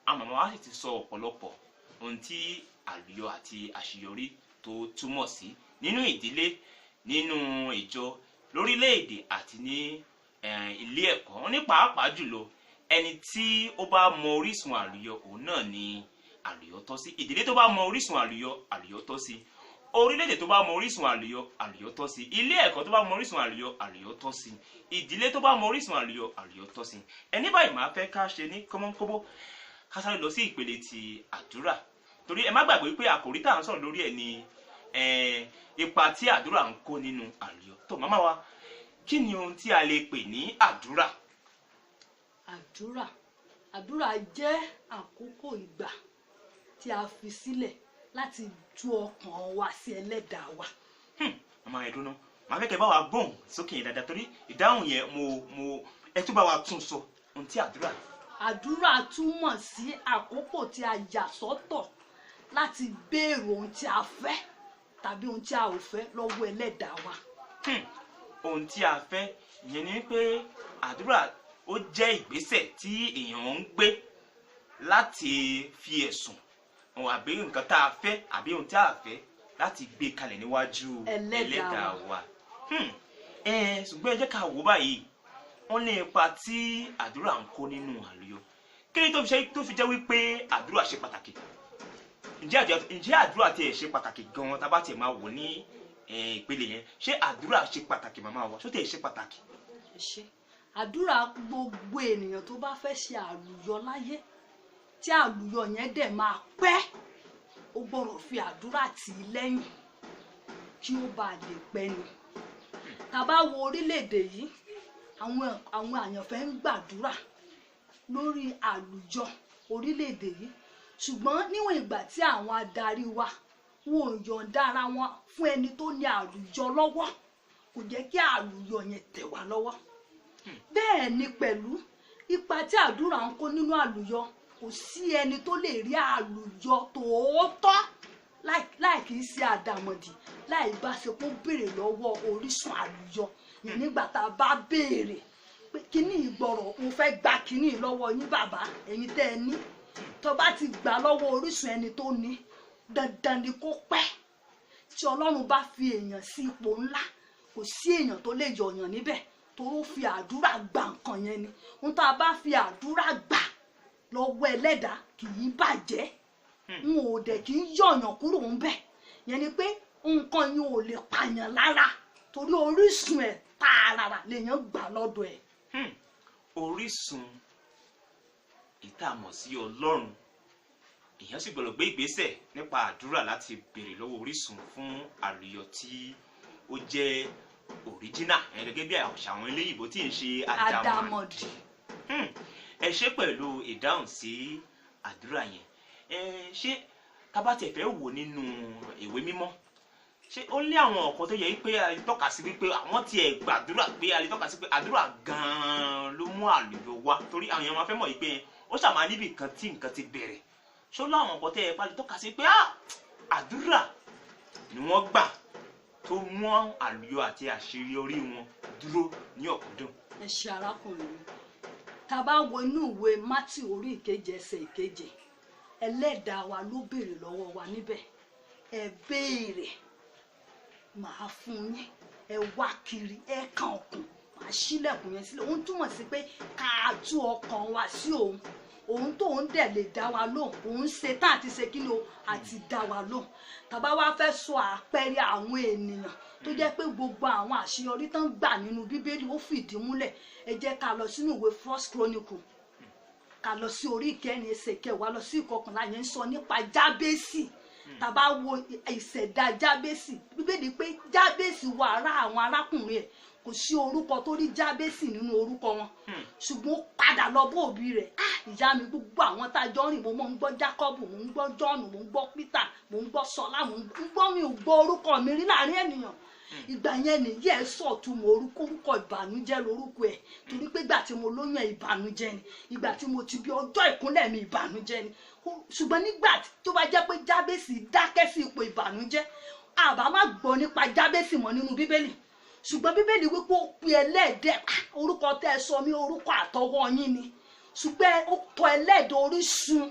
Àwọn màmá wa sì ti sọ ọ̀pọ̀lọpọ̀ ohun tí àlùyọ àti àṣeyọrí tó túmọ̀ sí nínú ìdílé, nínú ìjọ, lórílẹ̀-èdè àti ní ilé ẹ̀kọ́. Ní pàápàá jùlọ ẹni tí ó bá mọ orísun àlùyọ òun náà ni àlùyọ tọ́ sí. Ìdílé tó bá mọ orísun àlùyọ, àlùyọ tọ́ sí. Orílẹ̀-èdè tó bá mọ orísun àlùyọ, àlùyọ tọ́ sí. Ilé ẹ̀kọ́ tó bá mọ orísun àlùyọ, àlùyọ tọ́ sí. Ìdílé tó bá mọ orísun àlùyọ, àlùyọ tọ́ sí. Ẹni báyìí máa fẹ́ ká ṣe ní kọ́mọ́kóbó ká sáré lọ sí ìpele ti àdúrà, torí ẹ má gbàgbé pé àkòrí tá à ń sọ̀rọ̀ lórí ẹ̀ ni ipa tí àdúrà ń kó nínú àlùyọ. Tó màmá wa, kí ni ohun tí a lè pè ní àdúrà? Àdúrà jẹ́ àkókò ìgbà tí a fi sílẹ̀ láti tú ọkàn wa sí Ẹlẹ́dàá wa. Màmá ẹ dúró, màá fẹ́ kẹ́ bá wa gbóhùn sókè yẹn dáadáa, torí ìdáhùn yẹn mo ẹ tún bá wa tún sọ ohun tí àdúrà. Àdúrà túmọ̀ sí àkókò tí a yà sọ́tọ̀ láti béèrè ohun tí a fẹ́ tàbí ohun tí a ò fẹ́ lọ́wọ́ Ẹlẹ́dàá wa. Ohun tí a fẹ́ ìyẹn ni pé àdúrà ó jẹ́ ìgbésẹ̀ tí èèyàn ń gbé láti fi ẹ̀sùn àbí nǹkan tá a fẹ́ àbí ohun tí a fẹ́ láti gbé kalẹ̀ níwájú Ẹlẹ́dàá wa. Ṣùgbọ́n ẹ jẹ́ ká wò báyìí, wọ́n ní ipa tí àdúrà ń kó nínú àlùyọ. Kí ni tó fi jẹ́ wípé àdúrà ṣe pàtàkì? Ǹjẹ́ àdúrà tiẹ̀ ṣe pàtàkì gan-an tá bá tiẹ̀ máa wò ní ìpele yẹn? Ṣé àdúrà ṣe pàtàkì màmá wa? Ṣó tiẹ̀ ṣe pàtàkì? Àdúrà gbogbo ènìyàn tó bá fẹ́ ṣe àlùyọ láyé, tí àlùyọ yẹn dẹ̀ máa pẹ́, ó gbọ́dọ̀ fi àdúrà tì í lẹ́yìn kí ó bá lè pẹ́ ni. Tá bá wo orílẹ̀-èdè yìí, àwọn àyànfẹ́ ń gbàdúrà lórí àlùyọ orílẹ̀-èdè yìí, ṣùgbọ́n níwọ̀n ìgbà tí àwọn adarí wa wọn ò yọ̀ǹda ara wọn fún ẹni tó ní àlùyọ lọ́wọ́, kò jẹ́ kí àlùyọ yẹn tẹ̀ wá lọ́wọ́. Bẹ́ẹ̀ ni pẹ̀lú ipa tí àdúrà ń kó nínú àlùyọ, kò sí ẹni tó lè rí àlùyọ tòótọ́ láì kìí ṣe àdàmọ̀dì, láì bá ṣe kó béèrè lọ́wọ́ orísun àlùyọ. Nígbà tá a bá béèrè pé kíní ìgbọ̀rọ̀ mo fẹ́ gba kíní lọ́wọ́ yín bàbá ẹ̀yin tẹ́ ẹ ní tó bá ti gbà lọ́wọ́ orísun ẹni tó ní dandan ni kó pẹ́ tí Ọlọ́run bá fi èèyàn sí ipò ńlá kò sí èèyàn tó lè yọ̀yàn níbẹ̀ tó fi àdúrà gba nǹkan yẹn ni ohun tá a bá fi àdúrà gbà lọ́wọ́ ẹlẹ́dàá kì í bàjẹ́ n ò dẹ̀ kì í yọ̀yàn kúrò ńbẹ̀ yẹn ni pé nǹkan yẹn ò lè pààyàn lára torí orísun ẹ̀ tààràrà lèèyàn gbà lọ́dọ̀ ẹ̀. Orísun ìtààmọ̀ sí Ọlọ́run èèyàn sì gbọ́dọ̀ gbé ìgbésẹ̀ nípa àdúrà láti béèrè lọ́wọ́ orísun fún àlùyọ tí ó jẹ́ original gẹ́gẹ́ bí àwọn eléyìnbó tí ń ṣe àdàmọ̀dì. Ẹ ṣe pẹ̀lú ìdáhùn sí àdúrà yẹn ṣé kábàtẹ̀ fẹ́ wò nínú ìwé mímọ́ ṣé ó ní àwọn ọ̀kan tó yẹ pé a lè tọ́ka sí wípé àwọn tiẹ̀ gbàdúrà pé a lè tọ́ka sí pé àdúrà gan-an ló mú àlùyọ wá torí àwọn èèyàn máa fẹ́ mọ̀ yìí pé ó ṣàmà níbì kan tí nǹkan ti bẹ̀rẹ̀ ṣó láwọn ọ̀kan tẹ́ ẹ bá lè tọ́ka sí pé àdúrà ni wọ́n gbà tó mú àlùyọ àti àṣeyọrí wọn dúró ní ọ̀kúndùn. ẹ ṣe arákùnrin mi tá a bá wo inú ìwé Mátíù orí ìkeje ẹsẹ̀ ìkeje ẹlẹ́dàá wa ló béèrè lọ́wọ́ wa níbẹ̀ ẹ béèrè màá fún yín ẹ wá kiri ẹ kàn ọkùn màá ṣílẹ̀kùn yẹn sílẹ̀ òun túmọ̀ sí pé ká tú ọkàn wa sí òun tóun dẹ̀ lè dá wa lóhùn òun ṣe tá àti ṣe kí ni o àti dá wa lóhùn tàbá wá fẹ́ sọ àpẹẹrẹ àwọn ènìyàn tó jẹ́ pé gbogbo àwọn àṣeyọrí tán gbà nínú bíbélì ó fìdí múlẹ̀ ẹ jẹ́ ká lọ sínú ìwé First Chronicle ká lọ sí orí ìkẹrin ẹsẹ̀ kẹwàá lọ sí ìkọkànlá yẹn ń sọ nípa Jábésì tàbá wo ìṣẹ̀dá Jábésì bíbélì pé Jábésì wà ara àwọn arákùnrin ẹ̀ kò sí orúkọ tó rí Jábésì nínú orúkọ wọn ṣùgbọ́n ó padà lọ bó òbí rẹ̀ ìyá mi gbogbo àwọn tá a jọ rìn mo mọ̀ ń gbọ́ Jákọ́bù mo ń gbọ́ Jọ́ọ̀nù mo ń gbọ́ Pítà mo ń gbọ́ Sọlá mo ń gbọ́ mi ò gbọ́ orúkọ mi rí láàrin ènìyàn ìgbà yẹn nìyí ẹ sọ̀túnmọ̀ orúkọ ìbànújẹ́ lórúkọ ẹ̀ torí pé ìgbà tí mo lóyún ìbànújẹ́ ni ìgbà tí mo ti bí ọjọ́ ìkúnlẹ̀ mi ìbànújẹ́ ni ṣùgbọ́n nígbà tó bá jẹ́ pé Jábésì dákẹ́ sí ipò ìbànújẹ́ àbá má gbọ́ nípa Jábésì mọ́ nínú bíbélì ṣùgbọ́n bíbélì wípé ó pe ẹlẹ́dẹ̀ orúkọ tẹ́ ẹ sọ mí orúkọ àtọwọ́ yín ni ṣùgbọ́n ó tọ ẹlẹ́dẹ̀ orísun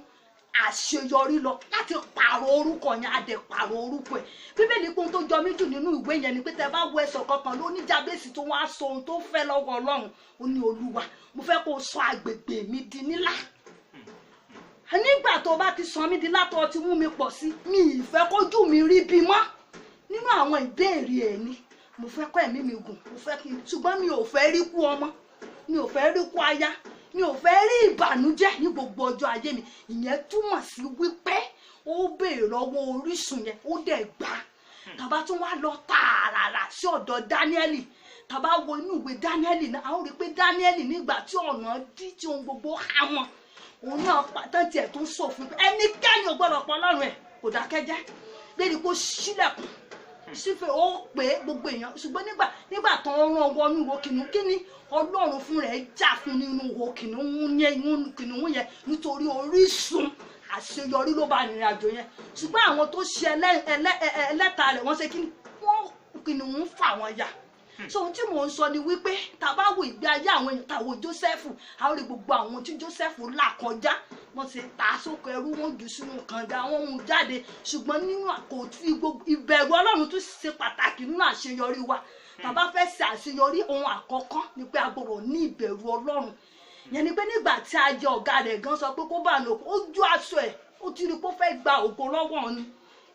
àṣeyọrí lọ láti pààrọ̀ orúkọ yẹn á dẹ̀ pààrọ̀ orúkọ ẹ̀ bíbélì pé ohun tó jọ mí jù nínú ìwé yẹn ni pé tẹ́ bá wo ẹsẹ̀ kankan ló ní Jábésì tó wá sọ ohun tó fẹ́ lọ́wọ́ Ọlọ́run ó ní Olúwa mo fẹ́ kó sọ agbègbè mi di nílá nígbà tó bá ti sọ mí di látọ̀ ti mú mi pọ̀ sí mi ìfẹ́ kójú mi rí bí mọ́ nínú àwọn ìbéèrè ẹ̀ ni mo fẹ́ kọ́ ẹ̀mí mi gùn mo fẹ́ kí n ṣùgbọ́n mi ò fẹ́ rí kú ọmọ mi ò fẹ́ rí kú aya mi ò fẹ́ rí ìbànújẹ́ ní gbogbo ọjọ́ ayé mi ìyẹn túmọ̀ sí wípé ó béèrè lọ́wọ́ orísun yẹn ó dẹ̀ gbà tàbá tún wá lọ tààràrà sí ọ̀dọ̀ Dáníẹ́lì tàbá wo inú ìwé Dáníẹ́lì náà a ó rí pé Dáníẹ́lì nígbà tí ọ̀nà dí tí ohun gbogbo há wọn òun náà pàtàkì tiẹ̀ tó ń sòfin ẹnikẹ́ni ò gbọ́dọ̀ pọ̀ lọ́rùn ẹ̀ kò dákẹ́jẹ́ lẹ́ni kó sílẹ̀kùn sífẹ̀ ó pé gbogbo èèyàn ṣùgbọ́n nígbà tó ń rán wọnú ihò kìnìún kíní Ọlọ́run fún rẹ̀ jà fún nínú ihò kìnìún yẹn nítorí orísun àṣeyọrí ló bá rìnrìn àjò yẹn ṣùgbọ́n àwọn tó ṣe ẹlẹ́ta rẹ̀ wọ́n ṣe kíni wọ́n kìnìún fà wọ́n yà so ohun tí mò ń sọ ni wípé tá bá wo ìgbé ayé àwọn èèyàn tàwọn Jósẹ́fù a ó rí gbogbo àwọn tí Jósẹ́fù là kọjá wọ́n ti ta sóko ẹrú wọ́n jù sínú kànga wọ́n mú jáde ṣùgbọ́n nínú àkótí gbogbo ìbẹ̀rù Ọlọ́run tún ṣe pàtàkì nínú àṣeyọrí wa tá bá fẹ́ ṣe àṣeyọrí ohun àkọ́kọ́ ni pé a gbọ́dọ̀ ní ìbẹ̀rù Ọlọ́run yẹn ni pé nígbà tí a jẹ ọ̀gá rẹ̀ gan sọ pé kó bá lò ó ju aṣọ ẹ̀ ó ti rí pé ó fẹ́ gba ògo lọ́wọ́ ni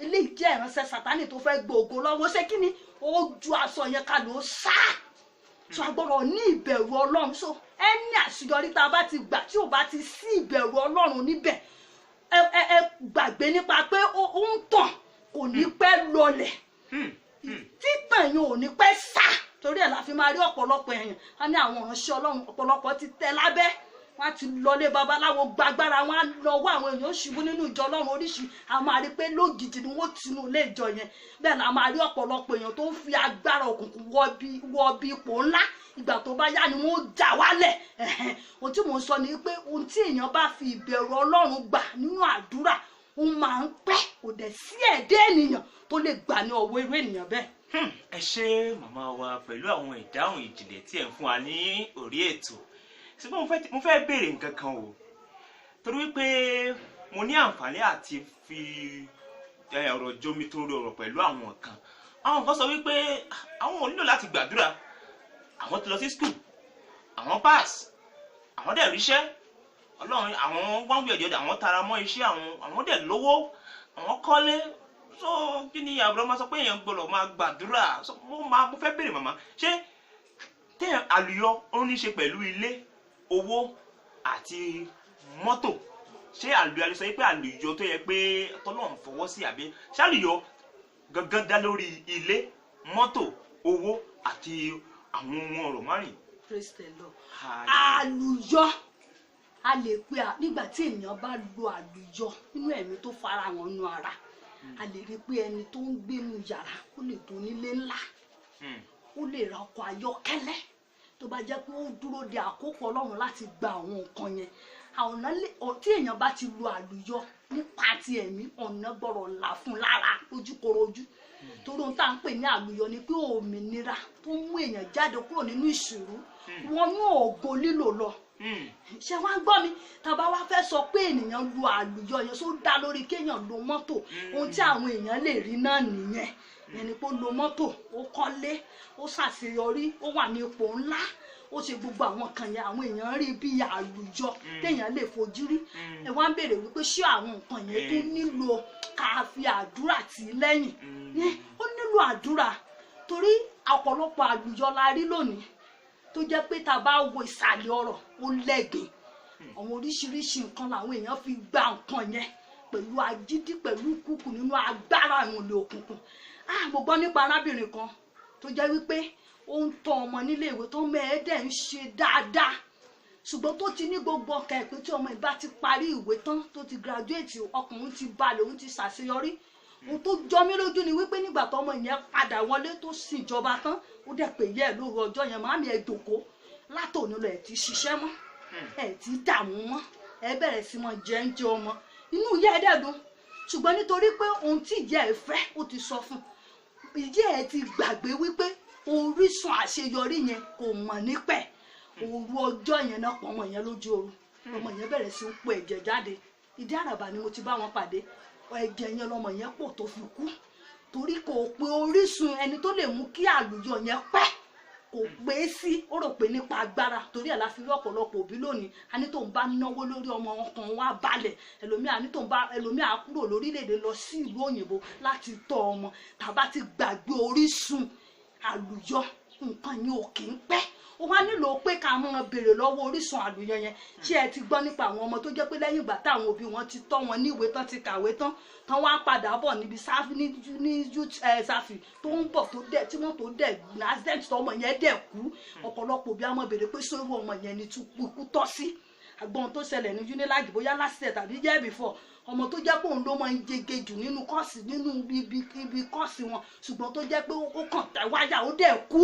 eléyìí jẹ́ ìránṣẹ́ Sátánì tó fẹ́ gba ògo lọ́wọ́ ṣé kí ni ó ju aṣọ yẹn ká ló sá so a gbọ́dọ̀ ní ìbẹ̀rù Ọlọ́run so ẹni àṣeyọrí tá a bá ti gbà tí ò bá ti sí ìbẹ̀rù Ọlọ́run níbẹ̀ ẹ gbàgbé nípa pé ó ń tàn kò ní pẹ́ lọlẹ̀ títàn yẹn ò ní pẹ́ sá torí ẹ̀ la fi máa rí ọ̀pọ̀lọpọ̀ èèyàn á ní àwọn ìránṣẹ́ Ọlọ́run ọ̀pọ̀lọpọ̀ ti tẹ̀ lábẹ́ wọ́n á ti lọlé babaláwo gbàgbára wọn á lọ́wọ́ àwọn èèyàn ṣubú nínú ìjọ Ọlọ́run oríṣi a máa rí pé lójijì ni wọ́n tinú ilé ìjọ yẹn bẹ́ẹ̀ la máa rí ọ̀pọ̀lọpọ̀ èèyàn tó ń fi agbára òkùnkùn wọ bí ipò ńlá ìgbà tó bá yá ni wọ́n já wálẹ̀ ohun tí mò ń sọ ni pé ohun tí èèyàn bá fi ìbẹ̀rù Ọlọ́run gbà nínú àdúrà ó máa ń pẹ́ kò dẹ̀ sí ẹ̀dá ènìyàn tó lè gbà ní ọwọ́ irú ènìyàn bẹ́ẹ̀. ẹ ṣé màmá wa pẹ̀lú àwọn ìdáhùn ìjìnlẹ̀ tí ẹ̀ ń fún wa ní orí ètò ṣùgbọ́n mo fẹ́ béèrè nǹkan kan o torí wípé mo ní àǹfààní àti fi ọ̀rọ̀ jomi tó rọrọ̀ pẹ̀lú àwọn kan sọ wípé àwọn ò nílò láti gbàdúrà àwọn ti lọ sí skul àwọn pass àwọn dẹ̀ ríṣẹ́ ọlọ́run àwọn one way or the other àwọn tara mọ́ iṣẹ́ àwọn dẹ̀ lówó àwọn kọ́lé so kí ni àbúrò máa sọ pé èèyàn gbọ́dọ̀ máa gbàdúrà mo fẹ́ béèrè màmá ṣé téèyàn àlùyọ ó ní ṣe pẹ̀lú ilé owó àti mọ́tò ṣé àlùyọ alẹ́ sọ pé àlùyọ tó yẹ pé tọ́lọ́run fọwọ́ sí àbí ṣàlùyọ gangan dá lórí ilé mọ́tò owó àti àwọn ohun ọ̀rọ̀ márùn-ún. Praise the Lord. Àlùyọ a lè pe nígbà tí ènìyàn bá lo àlùyọ nínú ẹ̀mí tó fara wọn nú ara a lè rí pé ẹni tó ń gbénu yàrá ó lè tó nílé ńlá ó lè ra ọkọ̀ ayọ́kẹ́lẹ́ tó bá jẹ́ pé ó dúró de àkókò Ọlọ́run láti gba àwọn nǹkan yẹn tí èèyàn bá ti lo àlùyọ nípa ti ẹ̀mí ọ̀nà gbọ́rọ̀ là fún lára ojúkorojú torí ohun tá à ń pè ní àlùyọ ni pé òmìnira tó mú èèyàn jáde kúrò nínú ìṣòro wọn ní ògo lílò lọ ṣé wàá gbọ́ mi tàbá wá fẹ́ sọ pé ènìyàn lu àlùyọ yẹn tó dá lórí kéèyàn lo mọ́tò ohun tí àwọn èèyàn lè rí náà nìyẹn ẹni pé ó lo mọ́tò ó kọ́lé ó ṣàṣeyọrí ó wà ní ipò ńlá ó ṣe gbogbo àwọn kan yẹn àwọn èèyàn rí bí àlùjọ téèyàn lè fojú rí ẹ wá ń béèrè wípé ṣé àwọn nǹkan yẹn tó nílò ká fi àdúrà tì í lẹ́yìn ó nílò àdúrà torí ọ̀pọ̀lọpọ̀ àlùjọ la rí lónìí tó jẹ́ pé tá a bá wo ìsàlẹ̀ ọ̀rọ̀ ó lẹ́gbẹ̀ẹ́ àwọn oríṣiríṣi nǹkan làwọn èèyàn fi gba nǹkan yẹn pẹ̀lú agídí pẹ̀lú kúkú nínú agbára ìmùlẹ̀ òkùnkùn mo gbọ́ nípa arábìnrin kan tó jẹ́ wípé ó ń tọ́ ọmọ nílé ìwé tó mẹ́ẹ̀ẹ́dẹ̀ ń ṣe dáadáa ṣùgbọ́n tó ti ní gbogbo ọkàn ẹ̀ pé tí ọmọ ìbá ti parí ìwé tán tó ti graduate ọkùnrin ti balẹ̀ òun ti ṣàṣeyọrí ohun tó jọ mí lójú ni wípé nígbà tó ọmọ yẹn padà wọlé tó ṣìjọba tán ó dẹ̀ pé yẹ́ ẹ̀ lóru ọjọ́ yẹn màámi ẹ̀ jòkó látòní lọ ẹ̀ ti ṣiṣẹ́ mọ́ ẹ̀ ti dààmú mọ́ ẹ̀ bẹ̀rẹ̀ sí mọ́ jẹ́ ń jẹ ọmọ inú ìyá ẹ̀ dẹ̀ dùn ṣùgbọ́n nítorí pé ohun tí ìyá ẹ̀ fẹ́ ó ti sọ fún ìyá ẹ̀ ti gbàgbé wípé orísun àṣeyọrí yẹn kò mọ̀ nípẹ̀ òru ọjọ́ yẹn náà pọ̀ ọmọ yẹn lójú oorun ọmọ yẹn bẹ̀rẹ̀ sí ń po ẹ̀jẹ̀ jáde ìdí àràbà ni mo ti bá wọn pàdé ẹ̀jẹ̀ yẹn lọmọ yẹn pọ̀ tó fi kú torí kò pé orísun ẹni tó lè mú kí àlùyọ yẹn pẹ́ kò pé sí ó rò pé nípa agbára torí ẹ̀ la fi rí ọ̀pọ̀lọpọ̀ òbí lónìí a ní tóun bá náwó lórí ọmọ ọkàn wa balẹ̀ ẹlòmíà kúrò lórílẹ̀‐èdè lọ sí ìlú òyìnbó láti tọ́ ọmọ tàbá ti gbàgbé orísun àlùyọ nǹkan yẹn ò kì í pẹ́ ó wá nílò pé ká máa béèrè lọ́wọ́ orísun àlùyọ yẹn ṣé ẹ ti gbọ́ nípa àwọn ọmọ tó jẹ́ pé lẹ́yìn ìgbà táwọn òbí wọn ti tọ́ wọn níwèé tán ti kàwé tán wá padà bọ̀ níbi sáfì ní sáfì tó ń bọ̀ tó dẹ̀ tí wọ́n tó dẹ̀ accident tó ọmọ yẹn dẹ̀ kú ọ̀pọ̀lọpọ̀ òbí á máa béèrè pé sórí ọmọ yẹn ni ikú tọ́ sí àgbọn tó ṣẹlẹ̀ ní Unilag bóyá last year tàbí year before ọmọ tó jẹ́ pé òun ló máa ń jege jù nínú kọ́ọ̀sì nínú ibi kọ́ọ̀sì wọn ṣùgbọ́n tó jẹ́ pé ó kàn tẹ̀ wáyà ó dẹ̀ kú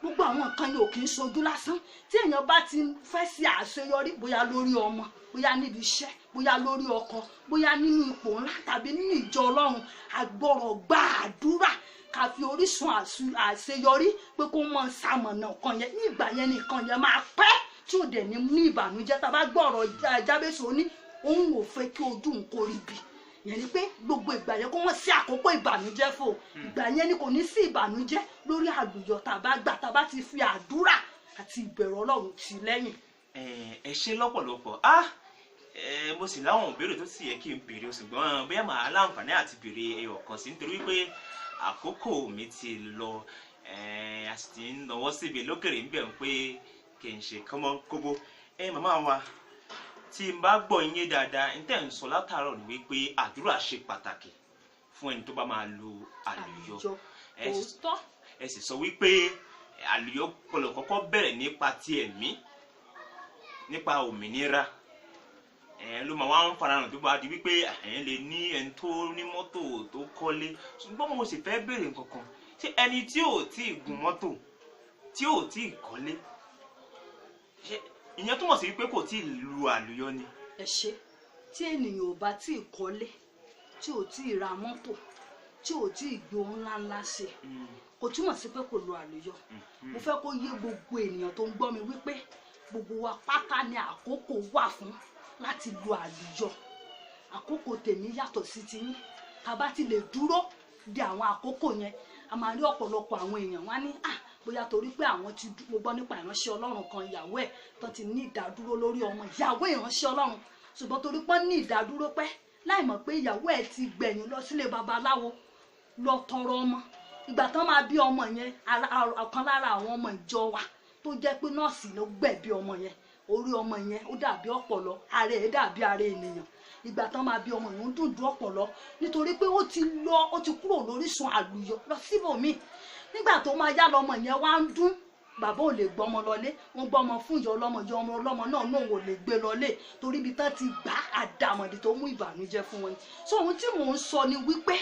gbogbo àwọn nǹkan yóò kì í ṣojú lásán tí èèyàn bá ti fẹ́ sí àṣeyọrí bóyá lórí ọmọ bóyá níbi iṣẹ́ bóyá lórí ọkọ bóyá nínú ipò ńlá tàbí nínú ìjọ Ọlọ́run àgbọ̀rọ̀ gba àdúrà ká fi orísun àṣeyọrí pé kó mọ ṣamọ̀nà nǹkan yẹn ní ìgbà yẹn nìkan yẹn máa pẹ́ tí ò dẹ̀ ní ìbànújẹ́ tá a bá gbọ́rọ̀ Jábésì ó ní òun ò fẹ́ kí ojú òun kó rí bi yẹn ni pé gbogbo ìgbà yẹn kó wọ́n sí àkókò ìbànújẹ́ fò ìgbà yẹn ni kò ní sí ìbànújẹ́ lórí àlùyọ tàbá ti fi àdúrà àti ìbẹ̀rù Ọlọ́run tì lẹ́yìn. ẹ ṣe lọ́pọ̀lọpọ̀ mo sì láwọn ìbéèrè tó sì yẹ kí n béèrè ṣùgbọ́n bóyá màá láǹfààní àti béèrè ẹyọ kan sí nítorí pé àkókò mi ti lọ a sì ti ń náwó síbi lókèrè ń bẹ̀ ń pé kì í ṣe kọ́mọ́kóbó màmá wa tí n bá gbọ́ yín dáadáa n tẹ́ ń sọ látàárọ̀ ni wípé àdúrà ṣe pàtàkì fún ẹni tó bá máa lo àlùyọ ẹ sì sọ wípé àlùyọ gbọ́dọ̀ kọ́kọ́ bẹ̀rẹ̀ nípa ti ẹ̀mí nípa òmìnira ló máa wá ń farahàn tó bá di wípé ẹ̀yin lè ní ẹni tó ní mọ́tò tó kọ́lé ṣùgbọ́n mo sì fẹ́ béèrè nǹkan kan ṣé ẹni tí ò tí ì gun mọ́tò tí ò tí ì kọ́lé ṣé ìyẹn túmọ̀ sí wípé kò tí ì lu àlùyọ ni. ẹ ṣe tí ènìyàn ò bá tí ì kọ́lé tí ò tí ì ra mọ́tò tí ò tí ì gbé ohun ńláńlá ṣe kò túmọ̀ sí pé kò lo àlùyọ. Mo fẹ́ kó yé gbogbo ènìyàn tó ń gbọ́ mi wípé gbogbo wa pátá ni àkókò wà fún láti lo àlùyọ. Àkókò tèmi yàtọ̀ sí tiyín. Tá bá ti lè dúró de àwọn àkókò yẹn a máa rí ọ̀pọ̀lọpọ̀ àwọn èèyàn wá ní bóyá torí pé àwọn ti gbọ́ nípa ìránṣẹ́ Ọlọ́run kan ìyàwó ẹ̀ tó ti ní ìdádúró lórí ọmọ ìyàwó ìránṣẹ́ Ọlọ́run ṣùgbọ́n torí pé ní ìdádúró pẹ́ láì mọ̀ pé ìyàwó ẹ̀ ti gbẹ̀yìn lọ sílé babaláwo lọ tọrọ ọmọ. Ìgbà tán máa bí ọmọ yẹn ọ̀kan lára àwọn ọmọ ìjọ wa tó jẹ́ pé nọ́ọ̀sì ló gbẹ̀bí ọmọ yẹn orí ọmọ yẹn ó dàbí ọpọlọ ara ẹ̀ dàbí ara ènìyàn. Ìgbà tán máa bí ọmọ yẹn ń dùn ọpọlọ nítorí pé ó ti kúrò lórísun àlùyọ lọ síbòmíì. Nígbà tó máa yá lọmọ yẹn wá ń dún bàbá ò lè gbọ́mọ lọlé wọ́n gbọ́mọ fún ìyá ọlọ́mọ náà ò lè gbé lọlé torí ibi tán ti gbá àdàmọ̀dì tó mú ìbànújẹ́ fún wọn. So ohun tí mò ń sọ ni wípé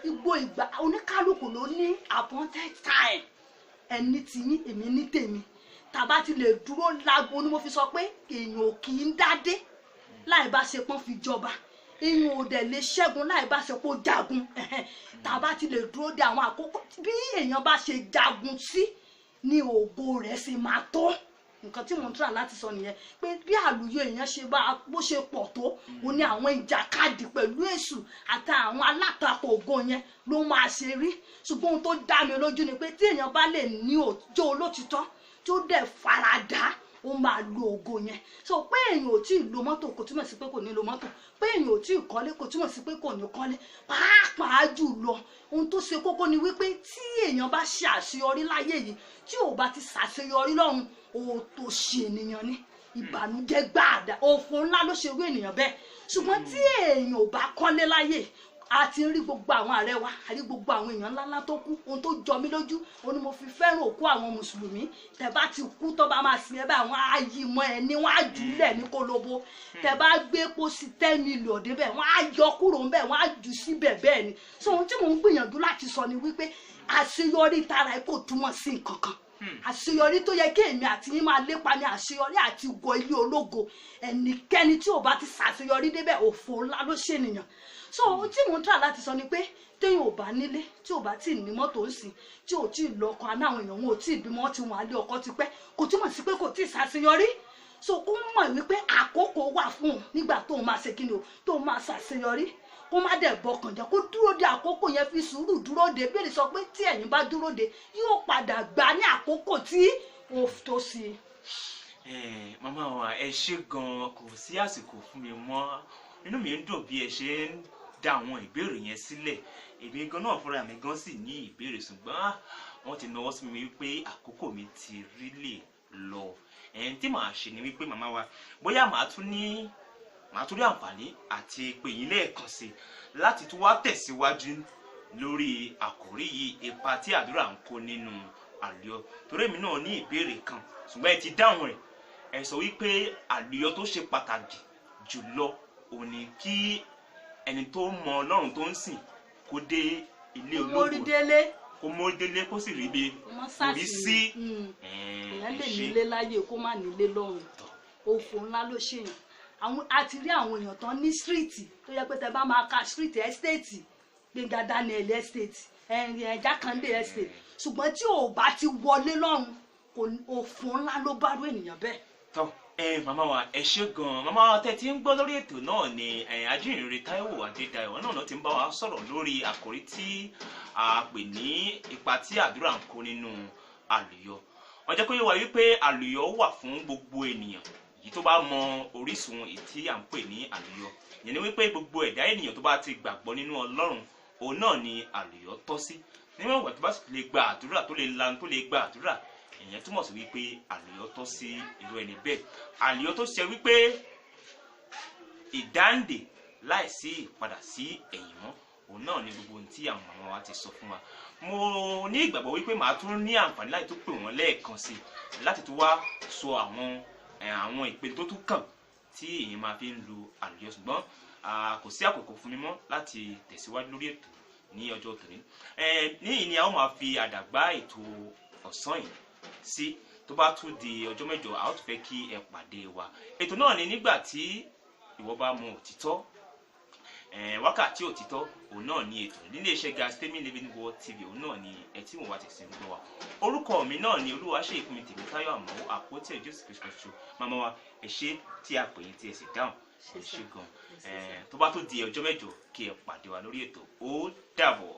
ìgbà oníkálukú ló ní appointed time ẹni tiyín èmi ní tèmi. Tàbá ti lè dúró lágbo ni mo fi sọ pé èèyàn ò kì í dádé láì bá ṣe pọ́n fi jọba èèyàn ò dẹ̀ lè ṣẹ́gun láì bá ṣe pọ́ jagun. Tàbá ti lè dúró de àwọn àkókò bí èèyàn bá ṣe jagun sí ní ògo rẹ̀ ṣe máa tó. Nǹkan tí mo ń try láti sọ nìyẹn pé bí àlùyọ èèyàn ṣe bó ṣe pọ̀ tó ó ní àwọn ìjàkadì pẹ̀lú èṣù àti àwọn alátakò ògo yẹn ló máa ṣe rí. Ṣùgbọ́n ohun tó dá mi lójú ni pé tí èèyàn bá lè ní òjò olótìtọ́ tó dẹ̀ faradà ó máa lo ògo yẹn. So pé èèyàn ò tí ì lo mọ́tò kò túmọ̀ sí pé kò ní lo mọ́tò pé èèyàn ò tí ì kọ́lé kò túmọ̀ sí pé kò ní kọ́lé. Pàápàá jùlọ ohun tó ṣe kókó ni wípé tí èèyàn bá ṣe àṣeyọrí láyé yìí tí ò bá ti ṣàṣeyọrí lọ́run òtòṣì ènìyàn ni ìbànújẹ́ gbáàdà òfò ńlá ló ṣe wí ènìyàn bẹ́ẹ̀. Ṣùgbọ́n tí èèyàn ò bá kọ́lé láyé a ti rí gbogbo àwọn ààrẹ wa a rí gbogbo àwọn èèyàn ńláńlá tó kú. Ohun tó jọ mí lójú ó ní mo fi fẹ́ràn òkú àwọn mùsùlùmí. Tẹ́ bá ti kú tó bá máa sin ẹ bá àwọn ayímọ ẹ ní wọ́n á jùlẹ̀ ní kólóbó. Tẹ́ bá gbé pósí 10 million débẹ̀ wọ́n á yọ kúrò ńbẹ̀ wọ́n á jù síbẹ̀ bẹ́ẹ̀ ni. So ohun tí mò ń gbìyànjú láti sọ ni wípé àṣeyọrí tara ẹ kò túmọ̀ sí nǹkan kan. Àṣeyọrí tó yẹ kí èmi àti yín máa lépa ní àṣeyọrí àti wọ ilé ológo. Ẹnikẹ́ni tí ò bá ti ṣàṣeyọrí débẹ̀ òfò ńlá ló ṣènìyàn. So ohun tí mò ń try láti sọ ni pé téèyàn ò bá nílé tí ò bá tí ì ní mọ́tò ń sìn tí ò tí ì lọ́kọ àná àwọn èèyàn wọn ò tí ì bímọ tí wọn á lé ọkọ ti pẹ́ kò túmọ̀ sí pé kò tí ì ṣàṣeyọrí. So kó mọ̀ wípé àkókò wà fún un nígbà tó máa ṣe kíni o tó máa ṣàṣeyọrí kó má dẹ̀ bọkàn jẹ́ kó dúró de àkókò yẹn fi sùúrù dúró de bí èdè sọ pé tí ẹ̀yin bá dúró de yóò padà gbà ní àkókò tí ó tó sí. Màmá wa ẹ ṣé gan kò sí àsìkò fún mi mọ́ inú mi ń dùn bí ẹ ṣe ń dá àwọn ìbéèrè yẹn sílẹ̀ èmi gan náà fúnra mi gan sì ní ìbéèrè ṣùgbọ́n wọ́n ti nawọ́ sí mi wípé àkókò mi ti rí lè lọ. Tí màá ṣe ni wípé màmá wa bóyá màá tún rí àǹfààní àti pè yín lẹ́ẹ̀kan sí láti tún wá tẹ̀síwájú lórí àkòrí yìí ipa tí àdúrà ń kó nínú àlùyọ torí èmi náà ní ìbéèrè kan ṣùgbọ́n ẹ ti dáhùn rẹ̀ ẹ sọ wípé àlùyọ tó ṣe pàtàkì jùlọ òun ni kí ẹni tó mọ Ọlọ́run tó ń sìn kó dé ilé ológo kó mórí délé kó sì rí bí orí sí. Èèyàn lè nílé láyé kó má nílé lọ́run òfò ńlá ló ṣèyàn. A ti rí àwọn èèyàn tán ní stíríìtì tó yẹ pé tẹ bá máa ka stíríìtì ẹ́stéètì Gbénga Daniel ẹ́stéètì Jákàndé ẹ́stéètì ṣùgbọ́n tí ò bá ti wọlé lọ́run òfò ńlá ló bá rú ènìyàn bẹ́ẹ̀. Tọ́ màmá wa ẹ ṣé gan màmá wa tẹ́ ti ń gbọ́ lórí ètò náà ni Ajínrere Táíwò Adédayọ̀ náà ti ń bá wa sọ̀rọ̀ lórí àkòrí tí a pè ní ipa tí àdúrà ń kó nínú àlùyọ. Wọ́n jẹ́ kó yé wa wípé àlùyọ wà fún gbogbo ènìyàn èyí tó bá mọ orísun èyí tí à ń pè ní àlùyọ. Ìyẹn ni wípé gbogbo ẹ̀dá ènìyàn tó bá ti gbàgbọ́ nínú Ọlọ́run òun náà ni àlùyọ tọ́ sí. Níwọ̀n ìgbà tó bá sì lè gba àdúrà tó lè lanu tó lè gba àdúrà ìyẹn túmọ̀ sí wípé àlùyọ tọ́ sí irú ẹni bẹ́ẹ̀. Àlùyọ tó ṣe wípé ìdáǹdè láìsí ìpadà sí ẹ̀yìn mọ́ òun náà ni gbogbo ohun tí àwọn màmá wa ti sọ fún wa. Mo ní ìgbàgbọ́ wípé màá tún ní àǹfààní láti tún pè wọ́n lẹ́ẹ̀kan sí láti tún wá sọ àwọn ìpele tó tún kàn tí èèyàn máa fi ń lu àlùyọ ṣùgbọ́n kò sí àkókò fún mi mọ́ láti tẹ̀síwájú lórí ètò ní ọjọ́ tòní. Níyìn ni a ó máa fi àdàgbà ètò ọ̀sán yìí sí tó bá tún di ọjọ́ mẹ́jọ a ó tún fẹ́ kí ẹ pàdé wa. Ètò náà ni nígbà tí ìwọ bá mọ òtítọ́ wákàtí òtítọ́ òun náà ni ètò nílé iṣẹ́ Gastemi Living Word TV òun náà ni ẹ tí mo wá ti sin gbọ́ wa. Orúkọ mi náà ni Olúwaṣeyìfúnmi Tèmítáyọ̀ Àmọ́ àpótí ẹ̀jọ́ sì kìrìsìkìrìsì màmá wa ẹ ṣé tí a pè yín tí ẹ sì dáhùn ẹ ṣé gan. Tó bá tó di ọjọ́ mẹ́jọ kí ẹ pàdé wa lórí ètò ó dàbọ̀.